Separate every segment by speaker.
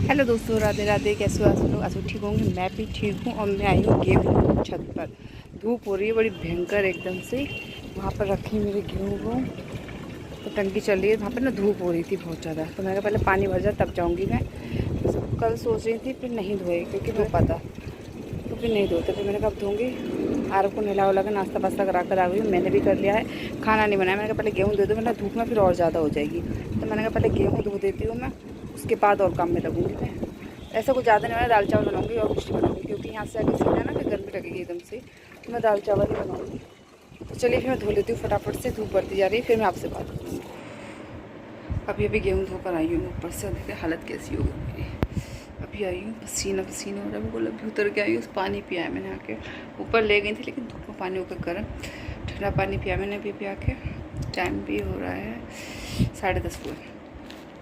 Speaker 1: Hello दोस्तों, राधे राधे। कैसे हो आप लोग? आज ठीक होंगे। मैं भी ठीक हूँ और मैं आई हूँ गेहूँ छत पर। धूप हो रही है बड़ी भयंकर एकदम से। वहाँ पर रखी मेरे गेहूँ को, तो टंकी चल रही है। वहाँ पर ना धूप हो रही थी बहुत ज़्यादा, तो मैंने कहा पहले पानी भर जाए तब जाऊँगी मैं। तो कल सोच रही थी फिर नहीं धोए क्योंकि धूपा था, तो फिर नहीं धोते। फिर मैंने कब धोऊँगी। आरव को नहला उला के नाश्ता वास्ता करा कर आ गई हूँ। मैंने भी कर लिया है, खाना नहीं बनाया। मैंने कहा पहले गेहूँ दे दो, वरना धूप में फिर और ज़्यादा हो जाएगी। तो मैंने कहा पहले गेहूँ धो देती हूँ मैं, उसके बाद और काम में लगूँगी मैं। ऐसा कुछ ज़्यादा नहीं बनाया, दाल चावल बनाऊँगी और कुछ नहीं बनाऊँगी क्योंकि यहाँ से आगे सीना है ना, फिर गर्मी लगेगी एकदम से। तो मैं दाल चावल ही बनाऊँगी। तो चलिए फिर मैं धो लेती हूँ फटाफट से, धूप बढ़ती जा रही है, फिर मैं आपसे बात करूँगी। अभी गेहूँ धोकर आई हूँ ऊपर से। देखिए हालत कैसी हो गई मेरी। अभी आई हूँ, पसीना पसीना हो रहा है बिल्कुल। अभी उतर के आई हूँ, पानी पिया है मैंने आके। ऊपर ले गई थी लेकिन धूप में पानी होकर गर्म ठंडा पानी पिया मैंने अभी पिया के। टाइम भी हो रहा है 10:30 हुए।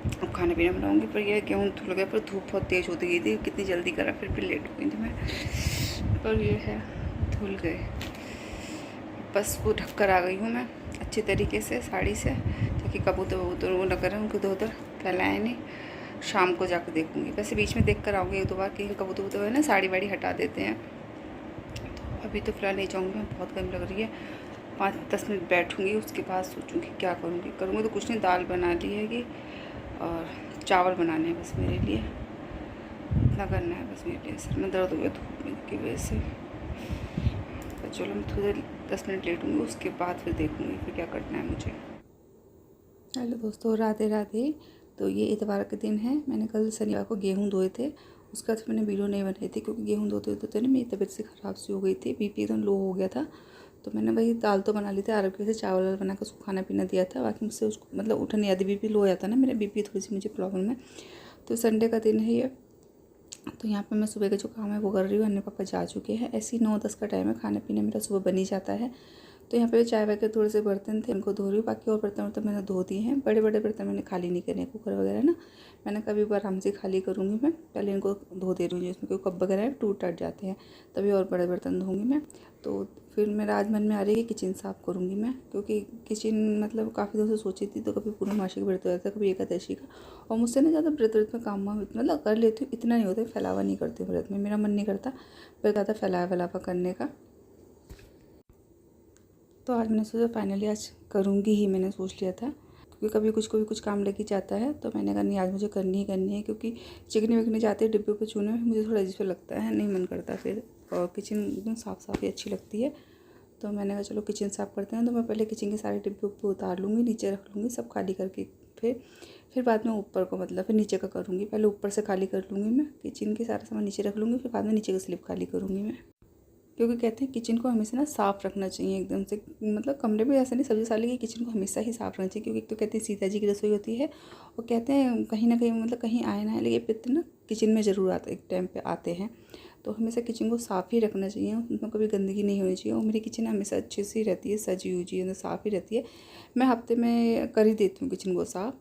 Speaker 1: अब खाने पीने बनाऊँगी, पर यह गेहूँ धुल गया, पर धूप बहुत तेज़ होती गई थी। कितनी जल्दी करा, फिर भी लेट हो गई थी मैं। पर ये है, धुल गए। बस वो ढक कर आ गई हूँ मैं अच्छे तरीके से साड़ी से, ताकि कबूतर वबूतर वो न करें, उनको उधर फैलाए नहीं। शाम को जाकर देखूँगी। वैसे बीच में देख कर आऊँगी एक दो बार, कहीं कबूतर वबूतर है ना साड़ी वाड़ी हटा देते हैं। तो अभी तो फिलहाल नहीं जाऊँगी मैं, बहुत गर्मी लग रही है। 5-10 मिनट बैठूँगी, उसके बाद सोचूँगी क्या करूँगी तो कुछ नहीं। दाल बना ली है और चावल बनाने हैं बस मेरे लिए। इतना करना है बस मेरे लिए। सर में दर्द हो गया धूप की वजह से। तो चलो मैं थोड़ी देर 10 मिनट लेट हूँगी, उसके बाद फिर देखूँगी फिर क्या करना है मुझे। हेलो दोस्तों, राधे राधे। तो ये इतवार के दिन है। मैंने कल शनिवार को गेहूँ धोए थे, उसके बाद मैंने वीडियो नहीं बनाई थी क्योंकि गेहूँ धोते होते ना मेरी तबीयत से ख़राब सी हो गई थी, बीपी एकदम लो हो गया था। तो मैंने वही दाल तो बना ली थी, आरव के से चावल बना कर उसको खाना पीना दिया था। बाकी मुझसे उसको मतलब उठा नहीं आती, बीपी लो हो जाता ना मेरा, बीपी थोड़ी सी मुझे प्रॉब्लम है। तो संडे का दिन है ये। तो यहाँ पे मैं सुबह का जो काम है वो कर रही हूँ। अन्य पापा जा चुके हैं। ऐसे ही 9-10 का टाइम है, खाने पीने मेरा सुबह बन ही जाता है। तो यहाँ पे चाय वाय के थोड़े से बर्तन थे, उनको धो रही हूँ। बाकी और बर्तन वर्तन मैंने धो दिए हैं। बड़े बड़े बर्तन मैंने खाली नहीं करे, कुकर वगैरह ना। मैंने कभी बार आराम से खाली करूँगी मैं, पहले इनको धो दे रही हूँ जिसमें कोई कप वगैरह टूट टट जाते हैं, तभी और बड़े बर्तन धोंगी मैं। तो फिर मेरा आज मन में आ रही है कि किचन साफ़ करूँगी मैं, क्योंकि किचन मतलब काफ़ी दिनों से सोची थी। तो कभी पूर्णमासी का व्रत हो जाता है, कभी एकादशी का। और मुझसे ना ज़्यादा व्रत में काम मतलब कर लेती हूँ, इतना नहीं होता, फैलावा नहीं करती हूँ व्रत में। मेरा मन नहीं करता पर ज़्यादा फैलावा वैलावा करने का। तो आज मैंने सोचा फाइनली आज करूँगी ही, मैंने सोच लिया था। क्योंकि कभी कुछ काम लग ही जाता है, तो मैंने कहा नहीं आज मुझे करनी ही करनी है। क्योंकि चिकनी विकनी जाते हैं डिब्बे पे चूने में, मुझे थोड़ा अजीब लगता है, नहीं मन करता फिर। और किचन एकदम साफ़ साफ़ ही अच्छी लगती है। तो मैंने कहा चलो किचन साफ़ करते हैं। तो मैं पहले किचन के सारे डिब्बे उब्बे उतार लूँगी, नीचे रख लूँगी सब खाली करके। फिर बाद में ऊपर को मतलब फिर नीचे का करूँगी। पहले ऊपर से खाली कर लूँगी मैं, किचन के सारा सामान नीचे रख लूँगी, फिर बाद में नीचे का स्लिप खाली करूँगी मैं। क्योंकि कहते हैं किचन को हमेशा ना साफ़ रखना चाहिए एकदम से। मतलब कमरे में ऐसा नहीं, सब्जी साली की किचन को हमेशा ही साफ़ रखना चाहिए। क्योंकि एक तो कहते हैं सीता जी की रसोई होती है, और कहते हैं कहीं ना कहीं मतलब कहीं आए ना है लेकिन पित्र ना किचन में ज़रूर आते, एक टाइम पे आते हैं। तो हमेशा किचन को साफ़ ही रखना चाहिए, उसमें कभी गंदगी नहीं होनी चाहिए। और मेरी किचन हमेशा अच्छी सी रहती है, सजी हुई है, साफ़ ही रहती है। मैं हफ्ते में कर ही देती हूँ किचन को साफ़।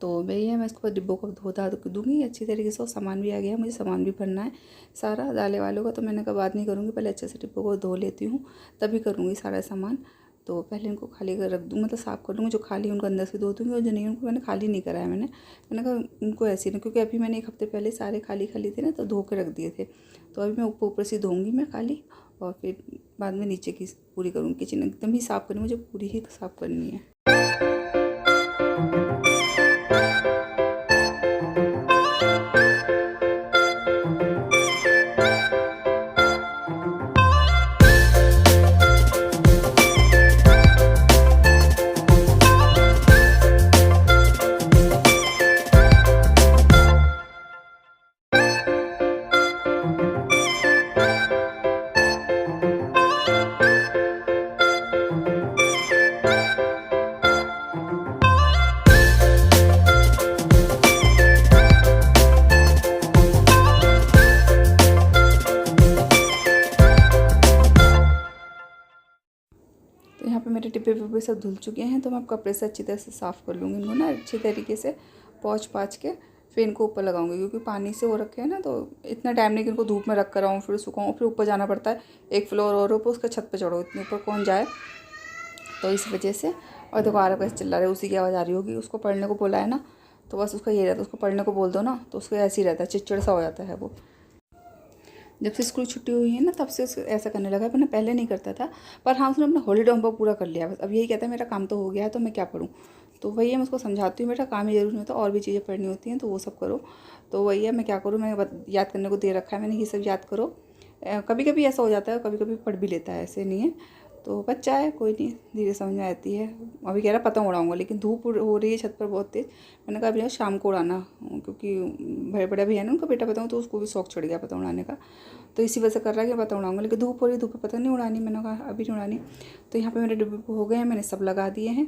Speaker 1: तो वही है, मैं इसको डिब्बों को धो धा दूँगी अच्छी तरीके से। और सामान भी आ गया है, मुझे सामान भी भरना है सारा दालें वालों का। तो मैंने कहा बाद नहीं करूँगी, पहले अच्छे से डिब्बों को धो लेती हूँ, तभी करूँगी सारा सामान। तो पहले इनको खाली कर रख दूँ, मतलब साफ़ कर लूँगी। जो खाली उनको अंदर से धो दूँगी, और जो नहीं उनको मैंने खाली नहीं कराया। मैंने कहा उनको ऐसे ही ना, क्योंकि अभी मैंने 1 हफ्ते पहले सारे खाली थे ना, तो धो के रख दिए थे। तो अभी मैं ऊपर से धोऊँगी मैं खाली, और फिर बाद में नीचे की पूरी करूँगी। किचन एकदम ही साफ़ करनी, मुझे पूरी ही साफ़ करनी है। तो यहाँ पे मेरे डिब्बे विब्बे सब धुल चुके हैं। तो मैं कपड़े से अच्छी तरह से साफ़ कर लूँगी इनको ना, अच्छी तरीके से पोंछ पाछ के। फिर इनको ऊपर लगाऊंगी, क्योंकि पानी से हो रखे हैं ना, तो इतना टाइम नहीं कि इनको धूप में रख कर आऊँ फिर सुखाऊँ, फिर ऊपर जाना पड़ता है। एक फ्लोर और ऊपर, उसका छत पर चढ़ो, इतने ऊपर कौन जाए। तो इस वजह से। और देखो आरव कैसे चिल्ला रहे, उसी की आवाज़ आ रही होगी, उसको पढ़ने को बोला है ना, तो बस उसका ये रहता है, उसको पढ़ने को बोल दो ना तो उसको ऐसे ही रहता है, चिड़चिड़ सा हो जाता है वो। जब से स्कूल छुट्टी हुई है ना तब से ऐसा करने लगा है, वरना पहले नहीं करता था। पर हाँ, उसने अपना हॉलीडे होमवर्क पूरा कर लिया बस। अब यही कहता है मेरा काम तो हो गया है तो मैं क्या पढूं। तो वही है, मैं उसको समझाती हूँ बेटा काम ही जरूरी नहीं होता, और भी चीज़ें पढ़नी होती हैं तो वो सब करो। तो वही है, मैं क्या करूँ, मैंने याद करने को दे रखा है मैंने, ये सब याद करो। कभी कभी ऐसा हो जाता है, कभी कभी पढ़ भी लेता है, ऐसे नहीं है। तो बच्चा है, कोई नहीं, धीरे समझ में आती है। अभी कह रहा पतंग उड़ाऊंगा, लेकिन धूप हो रही है छत पर बहुत तेज़। मैंने कहा अभी शाम को उड़ाना, क्योंकि बड़े बड़ा भैया है ना उनका बेटा पतंग, तो उसको भी शौक चढ़ गया पतंग उड़ाने का। तो इसी वजह से कर रहा है कि पतंग उड़ाऊंगा, लेकिन धूप हो रही है, धूप में पतंग नहीं उड़ानी। मैंने कहा अभी नहीं उड़ानी। तो यहाँ पे मेरे डिब्बे हो गए हैं, मैंने सब लगा दिए हैं।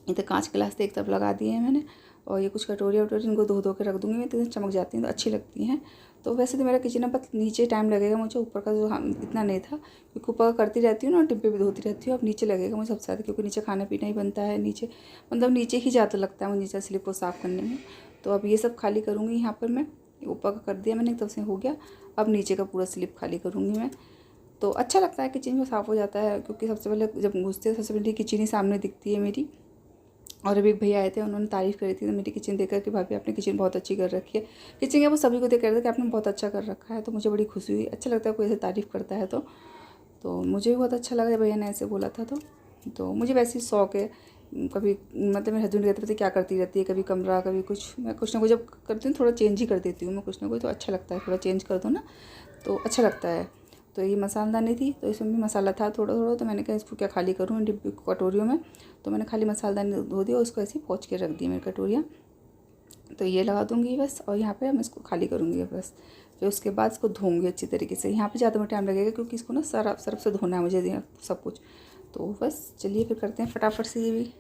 Speaker 1: इधर कांच गिलास एक तरफ लगा दिए हैं मैंने, और ये कुछ कटोरियाँ वटोरी इनको धो के रख दूँगी मैं, तो चमक जाती हैं तो अच्छी लगती हैं। तो वैसे तो मेरा किचन है, बस नीचे टाइम लगेगा मुझे, ऊपर का जो इतना नहीं था, क्योंकि ऊपर करती रहती हूँ ना, डिब्बे भी धोती रहती हूँ। अब नीचे लगेगा मुझे सबसे ज़्यादा, क्योंकि नीचे खाना पीना ही बनता है नीचे, मतलब नीचे ही ज़्यादा लगता है मुझे नीचे स्लिप को साफ़ करने में। तो अब ये सब खाली करूँगी यहाँ पर मैं, ऊपर का कर दिया मैंने, तब से हो गया। अब नीचे का पूरा स्लिप खाली करूँगी मैं। तो अच्छा लगता है, किचन में साफ़ हो जाता है, क्योंकि सबसे पहले जब घुसते हैं सबसे पहले किचन ही सामने दिखती है मेरी। और अभी एक भैया आए थे, उन्होंने तारीफ़ करी थी मेरी किचन देखकर कि भाभी आपने किचन बहुत अच्छी कर रखी है। किचन क्या, वो सभी को देख कर रहे थे कि आपने बहुत अच्छा कर रखा है। तो मुझे बड़ी खुशी हुई, अच्छा लगता है कोई ऐसे तारीफ़ करता है तो मुझे भी बहुत अच्छा लगा जब भैया ने ऐसे बोला था। तो मुझे वैसे ही शौक है, कभी मतलब मेरे हस्बैंड कहते थे क्या करती रहती है, कभी कमरा कभी कुछ, मैं कुछ ना कुछ जब करती हूँ थोड़ा चेंज ही कर देती हूँ मैं, कुछ ना कुछ तो अच्छा लगता है, थोड़ा चेंज कर दो ना तो अच्छा लगता है। तो ये मसालदानी थी, तो इसमें भी मसाला था थोड़ा थोड़ा, तो मैंने कहा इसको क्या खाली करूँ डिब्बी कटोरियों में। तो मैंने खाली मसालदानी धो दिया और इसको ऐसे ही पोंछ के रख दी मेरी कटोरियाँ। तो ये लगा दूँगी बस, और यहाँ पे मैं इसको खाली करूँगी बस। फिर उसके बाद इसको धोऊँगी अच्छी तरीके से। यहाँ पे ज़्यादा में टाइम लगेगा, क्योंकि इसको ना सर्फ से धोना है मुझे सब कुछ। तो बस चलिए फिर करते हैं फटाफट से ये भी।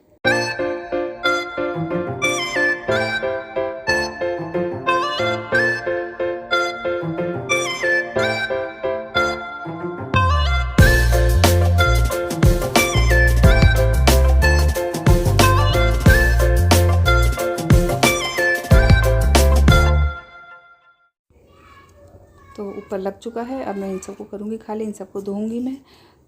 Speaker 1: तो ऊपर लग चुका है, अब मैं इन सबको करूँगी खाली, इन सबको धोऊँगी मैं।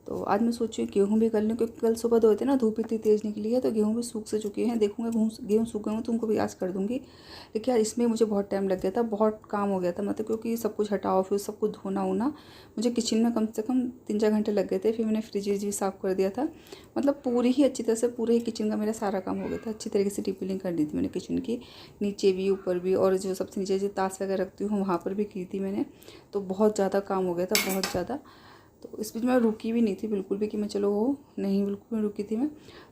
Speaker 1: तो आज मैं सोची गेहूँ भी कर लूँ, क्योंकि कल सुबह धोए थे ना, धूप इतनी तेज़ निकली है तो गेहूँ भी सूख से चुके हैं। देखूँगा गेहूँ सूख गए हों तो उनको भी आज कर दूँगी। लेकिन यार इसमें मुझे बहुत टाइम लग गया था, बहुत काम हो गया था, मतलब क्योंकि सब कुछ हटाओ फिर सब कुछ धोना होना। मुझे किचन में कम से कम 3-4 घंटे लग गए थे। फिर मैंने फ्रिज व्रिज भी साफ़ कर दिया था, मतलब पूरी ही अच्छी तरह से पूरे ही किचन का मेरा सारा काम हो गया था। अच्छी तरीके से डीपीलिंग कर दी थी मैंने किचन की, नीचे भी ऊपर भी, और जो सबसे नीचे जो ताश वगैरह रखती हूँ वहाँ पर भी की थी मैंने। तो बहुत ज़्यादा काम हो गया था, बहुत ज़्यादा। तो इस बीच मैं रुकी भी नहीं थी बिल्कुल भी कि मैं चलो हो नहीं, बिल्कुल भी रुकी थी मैं।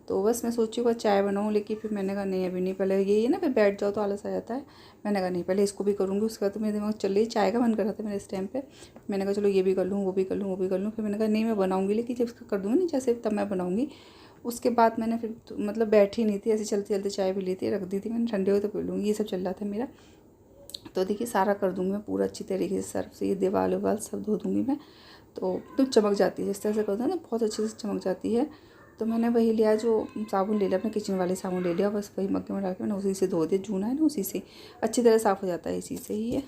Speaker 1: तो बस मैं सोची हुआ चाय बनाऊँ, लेकिन फिर मैंने कहा नहीं अभी नहीं, पहले यही है ना फिर बैठ जाओ तो आलस आ जाता है। मैंने कहा नहीं पहले इसको भी करूँगी, उसके बाद तो मेरे दिमाग चल रही चाय का मन कर रहा था मेरे इस टाइम पे। मैंने कहा चलो ये भी कर लूँ, वो भी कर लूँ, वो भी कर लूँ। फिर मैंने कहा नहीं मैं बनाऊँगी, लेकिन जब इसका कर दूँगी नहीं जैसे तब मैं बनाऊँगी। उसके बाद मैंने फिर मतलब बैठी नहीं थी, ऐसे चलते चलते चाय भी ली थी, रख दी थी मैंने, ठंडे हो तो पी लूँगी, ये सब चल रहा था मेरा। तो देखिए सारा कर दूँगी मैं पूरा अच्छी तरीके से, सर्फ से ये दीवार उवाल सब धो दूँगी मैं। तो चमक जाती है, जिस तरह से करते हैं ना बहुत अच्छे से चमक जाती है। तो मैंने वही लिया, जो साबुन ले लिया अपने किचन वाले साबुन ले लिया, बस वही मग्गे में डाल के मैंने उसी से धो दिया, जूना है ना उसी से अच्छी तरह साफ़ हो जाता है, इसी से ही है।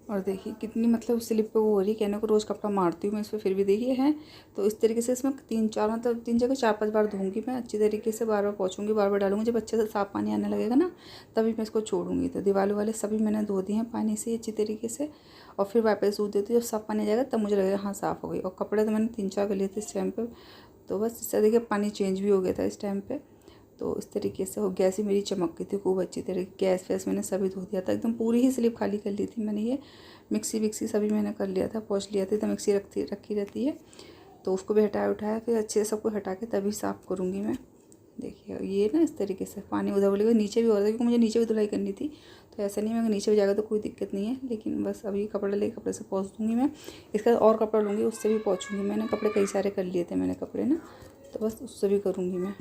Speaker 1: और देखिए कितनी मतलब स्लिप पे वो हो रही है, कहने को रोज़ कपड़ा मारती हूँ मैं इस पर, फिर भी देखिए है। तो इस तरीके से इसमें 3-4 मतलब 3 जगह 4-5 बार धोऊंगी मैं अच्छी तरीके से, बार बार पोंछूंगी, बार बार डालूंगी। जब अच्छे से साफ़ पानी आने लगेगा ना तभी मैं इसको छोड़ूंगी। तो दीवार वाले सभी मैंने धो दिए हैं पानी से अच्छी तरीके से, और फिर वापस धो देती हूँ। जब साफ़ पानी आ जाएगा तब मुझे लगेगा हाँ साफ़ हो गई। और कपड़े तो मैंने 3-4 कर लिए थे इस टाइम पर। तो बस इससे देखिए पानी चेंज भी हो गया था इस टाइम पर। तो इस तरीके से हो, गैस ही मेरी चमक गई थी खूब अच्छी तरीके, गैस वैस मैंने सभी धो दिया था, एकदम पूरी ही स्लिप खाली कर ली थी मैंने। ये मिक्सी विक्सी सभी मैंने कर लिया था, पोंछ लिया था। तो मिक्सी रखी रहती है, तो उसको भी हटाया उठाया, फिर अच्छे से सबको हटा के तभी साफ़ करूँगी मैं। देखिए ये ना इस तरीके से पानी उधर बोलेगा, नीचे भी हो रहा था क्योंकि मुझे नीचे भी धुलाई करनी थी। तो ऐसा नहीं है मैं नीचे भी जाएगा तो कोई दिक्कत नहीं है, लेकिन बस अभी कपड़ा ले कपड़े से पोंछ दूँगी मैं। इसका और कपड़ा लूँगी उससे भी पोंछूँगी। मैंने कपड़े कई सारे कर लिए थे मैंने कपड़े ना, तो बस उससे भी करूँगी मैं।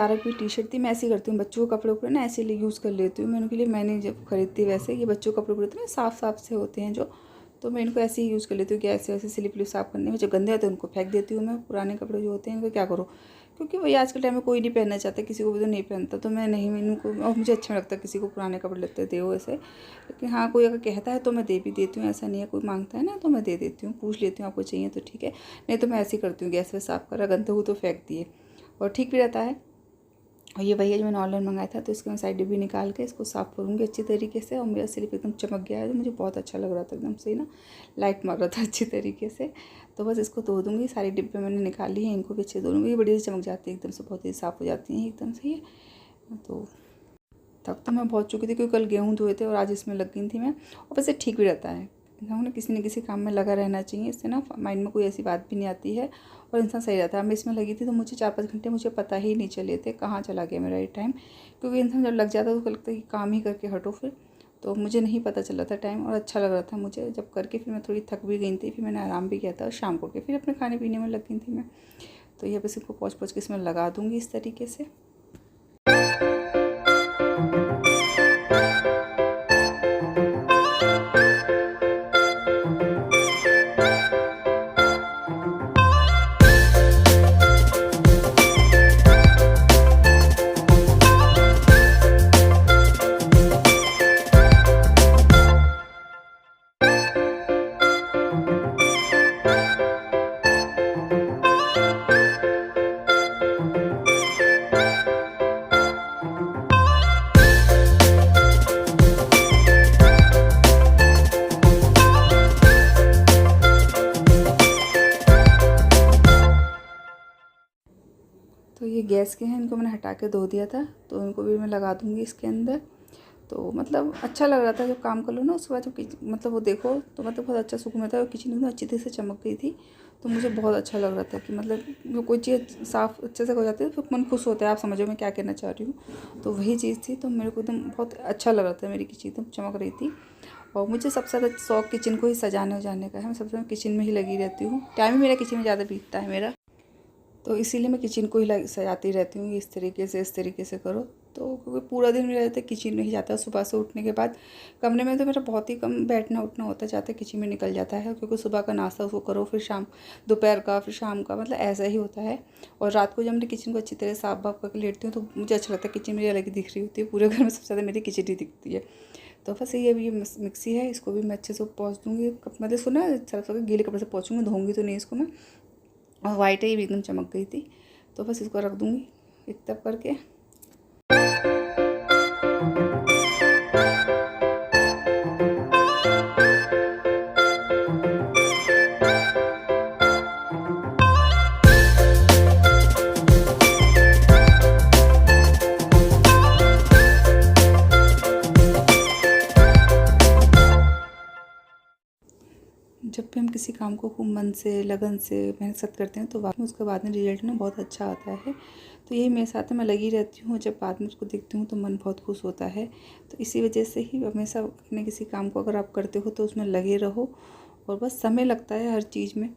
Speaker 1: शरारा की टी शर्ट थी, मैं ऐसे ही करती हूँ, बच्चों के कपड़े उपड़े ना ऐसे यूज़ कर लेती हूँ मैं उनके लिए। मैंने जब खरीदती वैसे ये बच्चों के कपड़े उपड़े होते हैं ना साफ़ साफ़ से होते हैं जो, तो मैं इनको ऐसे ही यूज़ कर लेती हूँ कि ऐसे ऐसे स्लिप स्लिप साफ़ करने में। जब गंदे आते हैं उनको फेंक देती हूँ मैं। पुराने कपड़े जो होते हैं इनको क्या करो, क्योंकि वही आज के टाइम में कोई नहीं पहनना चाहता, किसी को भी तो नहीं पहनता, तो मैं नहीं इनको, और मुझे अच्छा नहीं लगता किसी को पुराने कपड़े लगते दे ऐसे। लेकिन हाँ कोई अगर कहता है तो मैं दे भी देती हूँ, ऐसा नहीं है, कोई मांगता है ना तो मैं दे देती हूँ, पूछ लेती हूँ आपको चाहिए तो ठीक है, नहीं तो मैं ऐसे ही करती हूँ, गैस वैस साफ़ करा, गंदे हो तो फेंक दिए, और ठीक भी रहता है। और ये वही है जो मैंने ऑनलाइन मंगाया था, तो इसके मैं साइड भी निकाल के इसको साफ़ करूँगी अच्छी तरीके से। और मेरा स्लिप एकदम चमक गया है, तो मुझे बहुत अच्छा लग रहा था, एकदम से ना लाइट मार रहा था अच्छी तरीके से। तो बस इसको धो दूँगी, सारी डिब्बे मैंने निकाली है, इनको भी अच्छे धो दूँगी। ये बड़ी से चमक जाती है एकदम से, बहुत ही साफ़ हो जाती हैं एकदम से ये। तो तब तो मैं बहुत चुकी थी, क्योंकि कल गेहूँ धोए थे और आज इसमें लग गई थी मैं। और वैसे ठीक भी रहता है, इंसान ने किसी न किसी काम में लगा रहना चाहिए, इससे ना माइंड में कोई ऐसी बात भी नहीं आती है और इंसान सही रहता है। मैं इसमें लगी थी तो मुझे 4-5 घंटे मुझे पता ही नहीं चले थे कहाँ चला गया मेरा ये टाइम, क्योंकि इंसान जब लग जाता है तो लगता है कि काम ही करके हटो फिर। तो मुझे नहीं पता चला था टाइम, और अच्छा लग रहा था मुझे जब करके। फिर मैं थोड़ी थक भी गई थी, फिर मैंने आराम भी किया था, और शाम को के फिर अपने खाने पीने में लग गई थी मैं। तो ये बस इसको पोंछ पोंछ के इसमें लगा दूँगी इस तरीके से। तो ये गैस के हैं, इनको मैंने हटा के धो दिया था, तो इनको भी मैं लगा दूँगी इसके अंदर। तो मतलब अच्छा लग रहा था जब काम कर लो ना, उसके बाद जब मतलब वो देखो तो मतलब बहुत अच्छा सुकून मिलता है। और किचन एकदम अच्छी तरह से चमक गई थी, तो मुझे बहुत अच्छा लग रहा था कि मतलब कोई चीज़ साफ़ अच्छे से हो जाती है तो मन खुश होता है। आप समझो मैं क्या कहना चाह रही हूँ, तो वही चीज़ थी। तो मेरे को एकदम बहुत अच्छा लग रहा था, मेरी किचन एकदम चमक रही थी। और मुझे सबसे ज़्यादा शौक किचन को ही सजाने उजाने का है, मैं सबसे ज़्यादा किचन में ही लगी रहती हूँ, टाइम ही मेरा किचन में ज़्यादा बीतता है मेरा। तो इसीलिए मैं किचन को ही सजाती रहती हूँ, इस तरीके से करो। तो क्योंकि पूरा दिन मेरा रहता है किचन में ही जाता है, सुबह से उठने के बाद कमरे में तो मेरा बहुत ही कम बैठना उठना होता जाता है, किचन में निकल जाता है, क्योंकि सुबह का नाश्ता उसको करो, फिर शाम दोपहर का, फिर शाम का, मतलब ऐसा ही होता है। और रात को जब मैं किचन को अच्छी तरह साफ बाफ करके लेटती हूँ तो मुझे अच्छा लगता है, किचन मेरी अलग ही दिख रही होती है, पूरे घर में सबसे ज़्यादा मेरी किचन ही दिखती है। तो बस ये अभी मिक्सी है, इसको भी मैं अच्छे से पोंछ दूँगी, मतलब इसको ना सरफ के गीले कपड़े से पोंछूँगी, धोऊँगी तो नहीं इसको मैं। और वाइट है, ये भी एकदम चमक गई थी। तो बस इसको रख दूँगी एक तरफ करके। जब भी हम किसी काम को खूब मन से, लगन से, मेहनत करते हैं तो वाकई में उसके बाद में रिजल्ट ना बहुत अच्छा आता है। तो यही मेरे साथ है, मैं लगी रहती हूँ, जब बाद में उसको देखती हूँ तो मन बहुत खुश होता है। तो इसी वजह से ही हमेशा अपने किसी काम को अगर आप करते हो तो उसमें लगे रहो। और बस समय लगता है हर चीज़ में,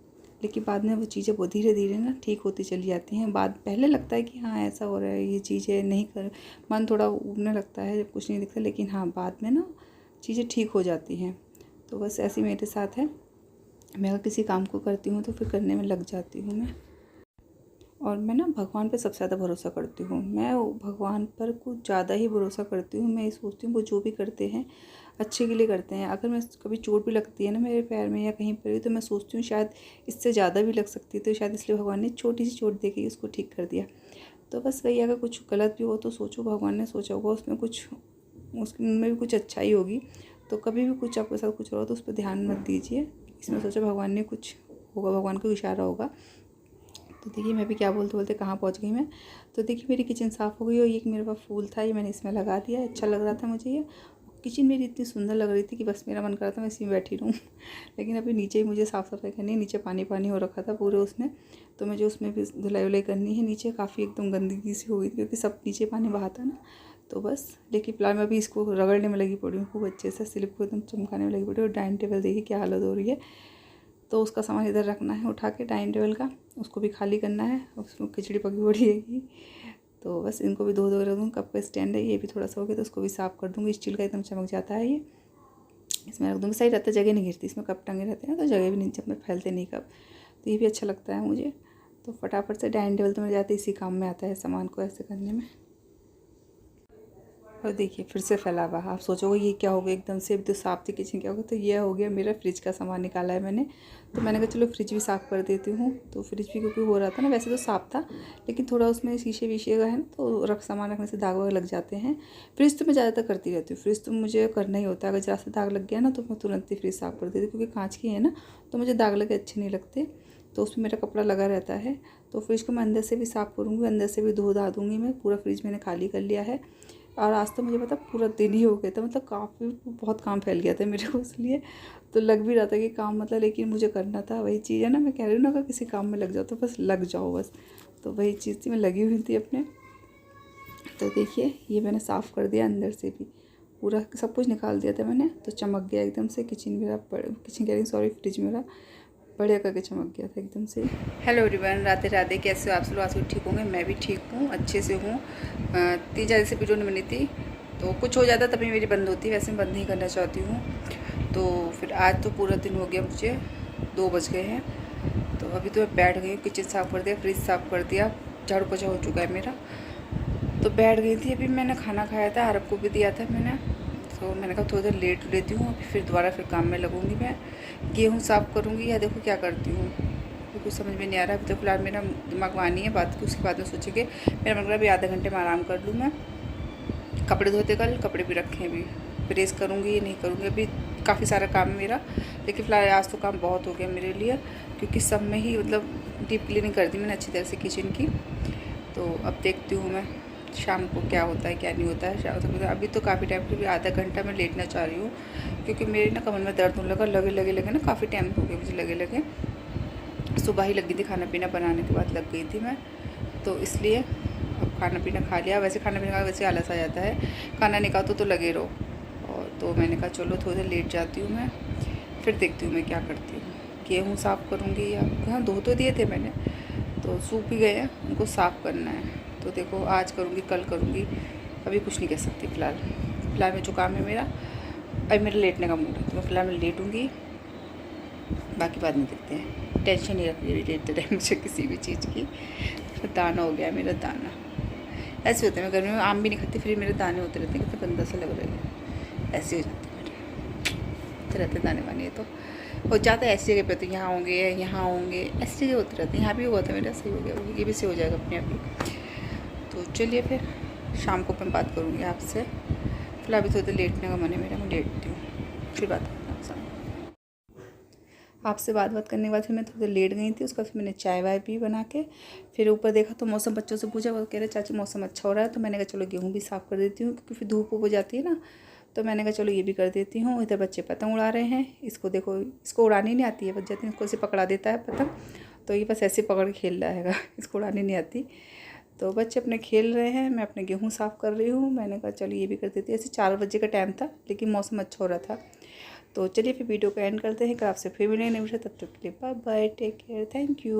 Speaker 1: लेकिन बाद में वो चीज़ें वो धीरे धीरे ना ठीक होती चली जाती हैं। पहले लगता है कि हाँ ऐसा हो रहा है, ये चीज़ें नहीं कर, मन थोड़ा उबने लगता है जब कुछ नहीं दिखता, लेकिन हाँ बाद में ना चीज़ें ठीक हो जाती हैं। तो बस ऐसे मेरे साथ है, मैं अगर किसी काम को करती हूँ तो फिर करने में लग जाती हूँ मैं। और मैं ना भगवान पे सबसे ज़्यादा भरोसा करती हूँ, मैं भगवान पर कुछ ज़्यादा ही भरोसा करती हूँ। मैं ये सोचती हूँ वो जो भी करते हैं अच्छे के लिए करते हैं। अगर मैं कभी चोट भी लगती है ना मेरे पैर में या कहीं पर भी, तो मैं सोचती हूँ शायद इससे ज़्यादा भी लग सकती है, तो शायद इसलिए भगवान ने छोटी सी चोट दे के उसको ठीक कर दिया। तो बस वही, अगर कुछ गलत भी हो तो सोचो भगवान ने सोचा होगा उसमें कुछ, उसमें भी कुछ अच्छाई होगी। तो कभी भी कुछ आपके साथ कुछ हो तो उस पर ध्यान मत दीजिए, इसमें सोचो भगवान ने कुछ होगा, भगवान का इशारा होगा। तो देखिए मैं भी क्या बोलते बोलते कहाँ पहुँच गई मैं। तो देखिए मेरी किचन साफ़ हो गई, और ये मेरे पास फूल था, ये मैंने इसमें लगा दिया, अच्छा लग रहा था मुझे ये। किचन मेरी इतनी सुंदर लग रही थी कि बस मेरा मन कर रहा था मैं इसी में बैठी रहूँ। लेकिन अभी नीचे ही मुझे साफ़ सफाई करनी है, नीचे पानी पानी हो रखा था पूरे उसमें, तो मुझे उसमें भी धुलाई वुलाई करनी है। नीचे काफ़ी एकदम गंदगी सी हो गई थी, क्योंकि सब नीचे पानी बहाता ना। तो बस लेकिन फिलहाल मैं अभी इसको रगड़ने में लगी पड़ी हूँ खूब अच्छे से, स्लिप को एकदम चमकाने में लगी पड़ी हूँ। और डाइनिंग टेबल देखिए क्या हालत हो रही है, तो उसका सामान इधर रखना है उठा के डाइनिंग टेबल का, उसको भी खाली करना है, उसमें खिचड़ी पकी पड़ी है। तो बस इनको भी धो रख दूँगी। कप का स्टैंड है, ये भी थोड़ा सा हो गया तो उसको भी साफ़ कर दूँगी। स्टील का एकदम चमक जाता है ये, इसमें रख दूँगी। सही रहता है, जगह नहीं गिरती, इसमें कप टंगे रहते हैं तो जगह भी नीचे में फैलते नहीं कप, तो ये भी अच्छा लगता है मुझे। तो फटाफट से डाइनिंग टेबल तो मेरे जाते इसी काम में आता है, सामान को ऐसे करने में। और देखिए फिर से फैला हुआ। आप सोचोगे ये क्या हो गया, एकदम से अभी तो साफ़ थी किचन, क्या हो गया? तो ये हो गया मेरा फ्रिज का सामान निकाला है मैंने। तो मैंने कहा चलो फ्रिज भी साफ़ कर देती हूँ। तो फ्रिज भी क्योंकि हो रहा था ना, वैसे तो साफ़ था लेकिन थोड़ा उसमें शीशे वीशे का है ना, तो सामान रखने से दाग वाग लग जाते हैं। फ्रिज तो मैं ज़्यादातर करती रहती हूँ, फ्रिज तो मुझे करना ही होता है। अगर ज़रा सा दाग लग गया ना तो मैं तुरंत ही फ्रिज साफ़ कर देती हूँ, क्योंकि काँच की है ना, तो मुझे दाग लगे अच्छे नहीं लगते। तो उसमें मेरा कपड़ा लगा रहता है। तो फ्रिज को मैं अंदर से भी साफ़ करूँगी, अंदर से भी धो धा दूँगी मैं। पूरा फ्रिज मैंने खाली कर लिया है। और आज तो मुझे पता पूरा दिन ही हो गया था, मतलब काफ़ी बहुत काम फैल गया था मेरे को, इसलिए तो लग भी रहा था कि काम मतलब, लेकिन मुझे करना था। वही चीज़ है ना, मैं कह रही हूँ ना, अगर किसी काम में लग जाओ तो बस लग जाओ बस। तो वही चीज़ थी, मैं लगी हुई थी अपने। तो देखिए ये मैंने साफ़ कर दिया, अंदर से भी पूरा सब कुछ निकाल दिया था मैंने। तो चमक गया एकदम से किचन मेरा, किचन कह रही सॉरी, फ्रिज मेरा बढ़िया करके चमक गया था एकदम से। हेलो एवरीवन, राधे राधे, कैसे हो आप सब? आज ठीक होंगे, मैं भी ठीक हूँ, अच्छे से हूँ। 3-4 से वीडियो नहीं बनी थी, तो कुछ हो जाता तभी मेरी बंद होती, वैसे मैं बंद नहीं करना चाहती हूँ। तो फिर आज तो पूरा दिन हो गया, मुझे 2 बज गए हैं। तो अभी तो मैं बैठ गई हूँ, किचन साफ़ कर दिया, फ्रिज साफ़ कर दिया, झाड़ू पोछा हो चुका है मेरा। तो बैठ गई थी, अभी मैंने खाना खाया था, अरब को भी दिया था मैंने। तो मैंने कहा थोड़ी देर लेट लेती हूँ, फिर दोबारा फिर काम में लगूंगी। मैं गेहूँ साफ़ करूँगी या देखो क्या करती हूँ, तो कुछ समझ में नहीं आ रहा। अभी तो फिलहाल मेरा दिमाग मानी है बात की, उसके बाद में सोचेंगे। मेरा मन कर रहा है अभी आधे घंटे में आराम कर लूँ मैं। कपड़े धोते, कल कपड़े भी रखे हैं, अभी प्रेस करूँगी या नहीं करूँगी, अभी काफ़ी सारा काम है मेरा। लेकिन फिलहाल आज तो काम बहुत हो गया मेरे लिए, क्योंकि सब में ही मतलब डीप क्लीनिंग कर दी मैंने अच्छी तरह से किचन की। तो अब देखती हूँ मैं शाम को क्या होता है क्या नहीं होता है। शाम तक अभी तो काफ़ी टाइम के, भी आधा घंटा मैं लेटना चाह रही हूँ, क्योंकि मेरे ना कमर में दर्द होने लगा, लगे ना, काफ़ी टाइम हो गया मुझे लगे। सुबह ही लगी थी, खाना पीना बनाने के बाद लग गई थी मैं, तो इसलिए अब खाना पीना खा लिया। वैसे खाना पीना खा वैसे आलस आ जाता है, खाना नहीं खाओ तो लगे रहो। और तो मैंने कहा चलो थोड़ी देर लेट जाती हूँ मैं, फिर देखती हूँ मैं क्या करती हूँ। गेहूँ साफ़ करूँगी, या हाँ धो तो दिए थे मैंने, तो सूख भी गए हैं, उनको साफ़ करना है। तो देखो आज करूँगी कल करूँगी, अभी कुछ नहीं कह सकती। फ़िलहाल में जो काम है मेरा, अभी मेरा लेटने का मूड है, तो मैं फ़िलहाल मैं लेटूँगी, बाकी बाद में देखते हैं। टेंशन नहीं रख रही लेटते टाइम मुझे किसी भी चीज़ की। दाना हो गया मेरा, दाना ऐसे होते हैं। मैं गर्मी में आम भी नहीं खाती, फिर मेरे दाने होते रहते हैं, कितने गंदा सा लग रहा है, ऐसे हो जाते हैं मेरे, रहते दाने वाने। तो हो जाता है ऐसी जगह पे, तो यहाँ होंगे यहाँ होंगे, ऐसी जगह होते रहते हैं। यहाँ भी हुआ था मेरा, सही हो गया, ये भी सही हो जाएगा अपने आप ही। तो चलिए फिर शाम को मैं बात करूँगी आपसे। फिलहाल अभी थोड़ी देर लेटने का मन है मेरा, मैं लेटती हूँ, फिर बात करना आपसे। बात करने के बाद फिर मैं थोड़ी देर लेट गई थी, उसका फिर मैंने चाय वाय पी बना के। फिर ऊपर देखा तो मौसम, बच्चों से पूछा, वो कह रहे चाची मौसम अच्छा हो रहा है। तो मैंने कहा चलो गेहूँ भी साफ़ कर देती हूँ, क्योंकि फिर धूप हो जाती है ना, तो मैंने कहा चलो ये भी कर देती हूँ। इधर बच्चे पतंग उड़ा रहे हैं, इसको देखो, इसको उड़ानी नहीं आती है, बच जाती है, इसको ऐसे पकड़ा देता है पतंग, तो ये बस ऐसे पकड़ के खेल रहा है, इसको उड़ानी नहीं आती। तो बच्चे अपने खेल रहे हैं, मैं अपने गेहूँ साफ़ कर रही हूँ। मैंने कहा चलो ये भी कर देती है। ऐसे 4 बजे का टाइम था, लेकिन मौसम अच्छा हो रहा था। तो चलिए फिर वीडियो को एंड करते हैं, कल आपसे फिर मिलेंगे नहीं, तब तक के लिए bye bye, take care, thank you.